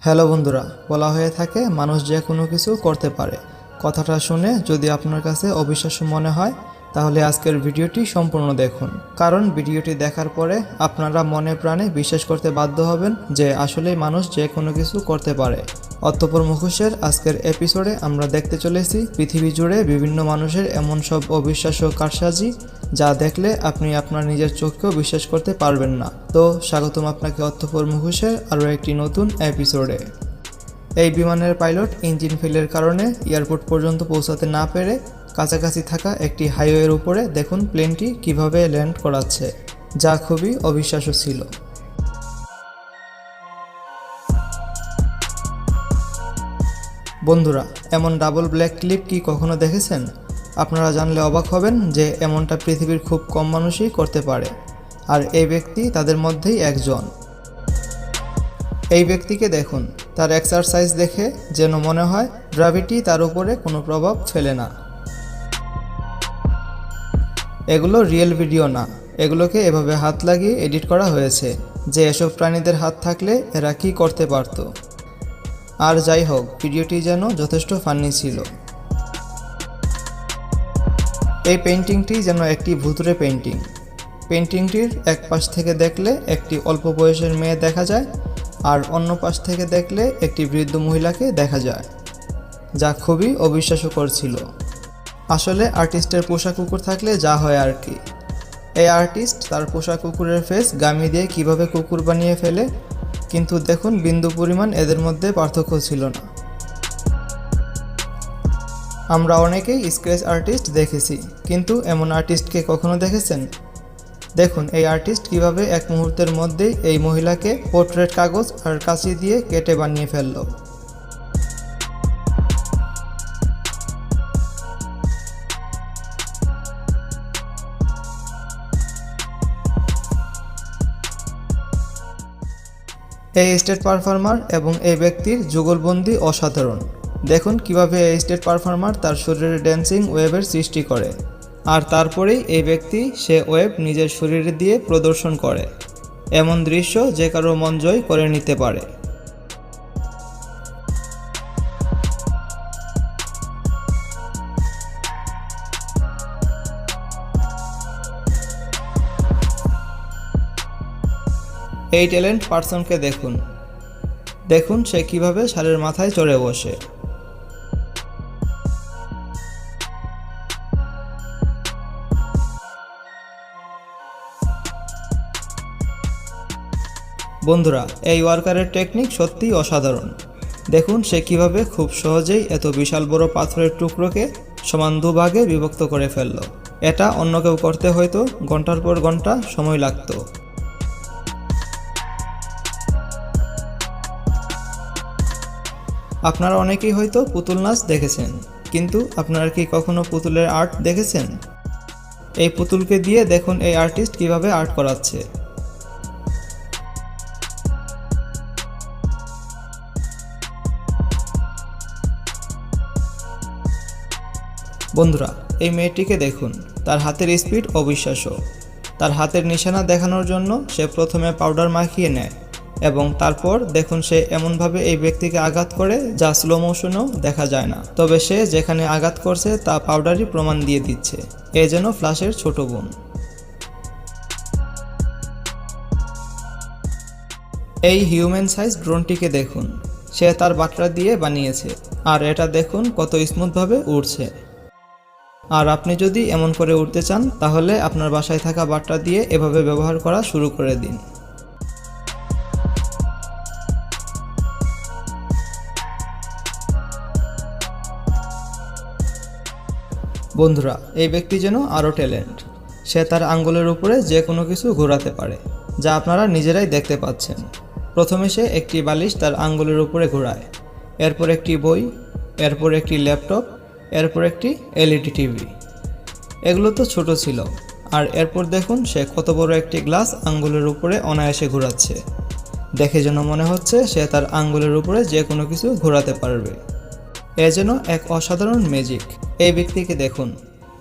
Hello বন্ধুরা, বলা হয়ে থাকে মানুষ যে কোনো কিছু করতে পারে। কথাটা শুনে যদি আপনার কাছে অবিশ্বাস্য মনে হয় তাহলে আজকের ভিডিওটি সম্পূর্ণ দেখুন, কারণ ভিডিওটি দেখার পরে আপনারা মনে প্রাণে বিশ্বাস করতে বাধ্য হবেন যে আসলেই মানুষ যে কোনো কিছু করতে পারে। অতঃপর মুখোশের আজকের এপিসোডে আমরা দেখতে চলেছি পৃথিবী জুড়ে বিভিন্ন মানুষের এমন সব অবিশ্বাস্য কারসাজি যা দেখলে আপনি আপনার নিজের চোখকেও বিশ্বাস করতে পারবেন না। তো স্বাগতম আপনাকে অতঃপর মুখোশের আরও একটি নতুন এপিসোডে। এই বিমানের পাইলট ইঞ্জিন ফেলের কারণে এয়ারপোর্ট পর্যন্ত পৌঁছাতে না পেরে কাছাকাছি থাকা একটি হাইওয়ের উপরে দেখুন প্লেনটি কিভাবে ল্যান্ড করাচ্ছে, যা খুবই অবিশ্বাস্য ছিল। বন্ধুরা, এমন ডাবল ব্ল্যাক ক্লিপ কি কখনো দেখেছেন? আপনারা জানলে অবাক হবেন যে এমনটা পৃথিবীর খুব কম মানুষই করতে পারে, আর এই ব্যক্তি তাদের মধ্যেই একজন। এই ব্যক্তিকে দেখুন, তার এক্সারসাইজ দেখে যেন মনে হয় গ্র্যাভিটি তার উপরে কোনো প্রভাব ফেলে না। এগুলো রিয়েল ভিডিও না, এগুলোকে এভাবে হাত লাগিয়ে এডিট করা হয়েছে যে এসব প্রাণীদের হাত থাকলে এরা কী করতে পারত। আর যাই হোক, ভিডিওটি যেন যথেষ্ট ফানি ছিল। এই পেইন্টিংটি যেন একটি ভুতুড়ে পেইন্টিং। পেইন্টিংটির এক পাশ থেকে দেখলে একটি অল্প বয়সের মেয়ে দেখা যায়, আর অন্য পাশ থেকে দেখলে একটি বৃদ্ধ মহিলাকে দেখা যায়, যা খুবই অবিশ্বাস্যকর ছিল। আসলে আর্টিস্টের পোষা কুকুর থাকলে যা হয় আর কি। এই আর্টিস্ট তার পোষা কুকুরের ফেস গামি দিয়ে কিভাবে কুকুর বানিয়ে ফেলে, কিন্তু দেখুন বিন্দু পরিমাণ এদের মধ্যে পার্থক্য ছিল না। আমরা অনেকেই স্ক্র্যাচ আর্টিস্ট দেখেছি, কিন্তু এমন আর্টিস্টকে কখনো দেখেছেন? দেখুন এই আর্টিস্ট কিভাবে এক মুহূর্তের মধ্যেই এই মহিলাকে পোর্ট্রেট কাগজ আর কাঁচি দিয়ে কেটে বানিয়ে ফেলল। এই স্টেট পারফর্মার এবং এই ব্যক্তির যুগলবন্দি অসাধারণ। দেখুন কিভাবে এই স্টেট পারফর্মার তার শরীরে ড্যান্সিং ওয়েভের সৃষ্টি করে, আর তারপরেই এই ব্যক্তি সে ওয়েভ নিজের শরীরে দিয়ে প্রদর্শন করে। এমন দৃশ্য যে কারো মন জয় করে নিতে পারে। এই ট্যালেন্ট পার্সনকে দেখুন, দেখুন সে কিভাবে ষাঁড়ের মাথায় চড়ে বসে। বন্ধুরা, এই ওয়ার্কারের টেকনিক সত্যিই অসাধারণ। দেখুন সে কিভাবে খুব সহজেই এত বিশাল বড় পাথরের টুকরোকে সমান দুভাগে বিভক্ত করে ফেলল। এটা অন্য কেউ করতে হয়তো ঘন্টার পর ঘন্টা সময় লাগতো। আপনারা অনেকেই হয়তো পুতুল নাচ দেখেছেন, কিন্তু আপনারা কি কখনো পুতুলের আর্ট দেখেছেন? এই পুতুলকে দিয়ে দেখুন এই আর্টিস্ট কিভাবে আর্ট করাচ্ছে। বন্ধুরা, এই মেয়েটিকে দেখুন, তার হাতের স্পিড অবিশ্বাস্য। তার হাতের নিশানা দেখানোর জন্য সে প্রথমে পাউডার মাখিয়ে নেয় এবং তারপর দেখুন সে এমনভাবে এই ব্যক্তিকে আঘাত করে যা স্লো মোশনেও দেখা যায় না, তবে সে যেখানে আঘাত করছে তা পাউডারই প্রমাণ দিয়ে দিচ্ছে। এ যেন ফ্ল্যাশের ছোট বোন। এই হিউম্যান সাইজ ড্রোনটিকে দেখুন, সে তার বাটরা দিয়ে বানিয়েছে, আর এটা দেখুন কত স্মুথভাবে উড়ছে। আর আপনি যদি এমন করে উড়তে চান তাহলে আপনার বাসায় থাকা বাটরা দিয়ে এভাবে ব্যবহার করা শুরু করে দিন। বন্ধুরা, এই ব্যক্তি যেন আরও ট্যালেন্ট। সে তার আঙ্গুলের উপরে যে কোনো কিছু ঘোরাতে পারে, যা আপনারা নিজেরাই দেখতে পাচ্ছেন। প্রথমে সে একটি বালিশ তার আঙ্গুলের উপরে ঘোরায়, এরপর একটি বই, এরপর একটি ল্যাপটপ, এরপর একটি এলইডি টিভি। এগুলো তো ছোট ছিল, আর এরপর দেখুন সে কত বড় একটি গ্লাস আঙ্গুলের উপরে অনায়াসে ঘোরাচ্ছে। দেখে যেন মনে হচ্ছে সে তার আঙ্গুলের উপরে যে কোনো কিছু ঘোরাতে পারবে। এ যেন এক অসাধারণ ম্যাজিক। এই ব্যক্তিকে দেখুন,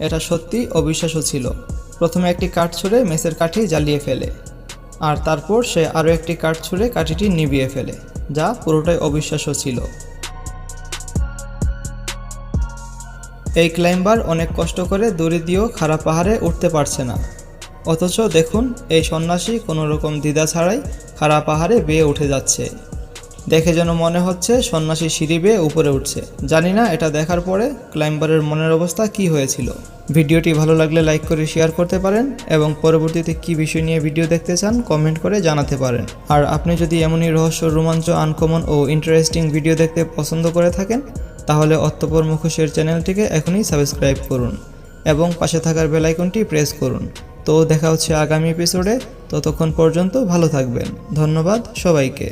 এটা সত্যি অবিশ্বাস্য ছিল। প্রথমে একটি কাঠ ছুঁড়ে মেসের কাঠি জ্বালিয়ে ফেলে, আর তারপর সে আরও একটি কাঠ ছুঁড়ে কাঠিটি নিভিয়ে ফেলে। যা পুরোটাই অবিশ্বাস্য ছিল। এই ক্লাইম্বার অনেক কষ্ট করে দড়ি দিয়েও খাড়া পাহাড়ে উঠতে পারছে না, অথচ দেখুন এই সন্ন্যাসী কোনো রকম দ্বিধা ছাড়াই খাড়া পাহাড়ে বেয়ে উঠে যাচ্ছে। দেখে যেন মনে হচ্ছে সন্ন্যাসী সিঁড়ি বেয়ে উপরে উঠছে। জানি না এটা দেখার পরে ক্লাইম্বারের মনের অবস্থা কী হয়েছিল। ভিডিওটি ভালো লাগলে লাইক করে শেয়ার করতে পারেন এবং পরবর্তীতে কী বিষয় নিয়ে ভিডিও দেখতে চান কমেন্ট করে জানাতে পারেন। আর আপনি যদি এমনই রহস্য, রোমাঞ্চ, আনকমন ও ইন্টারেস্টিং ভিডিও দেখতে পছন্দ করে থাকেন তাহলে অতঃপর মুখোশের চ্যানেলটিকে এখনই সাবস্ক্রাইব করুন এবং পাশে থাকার বেল আইকনটি প্রেস করুন। তো দেখা হচ্ছে আগামী এপিসোডে। ততক্ষণ পর্যন্ত ভালো থাকবেন। ধন্যবাদ সবাইকে।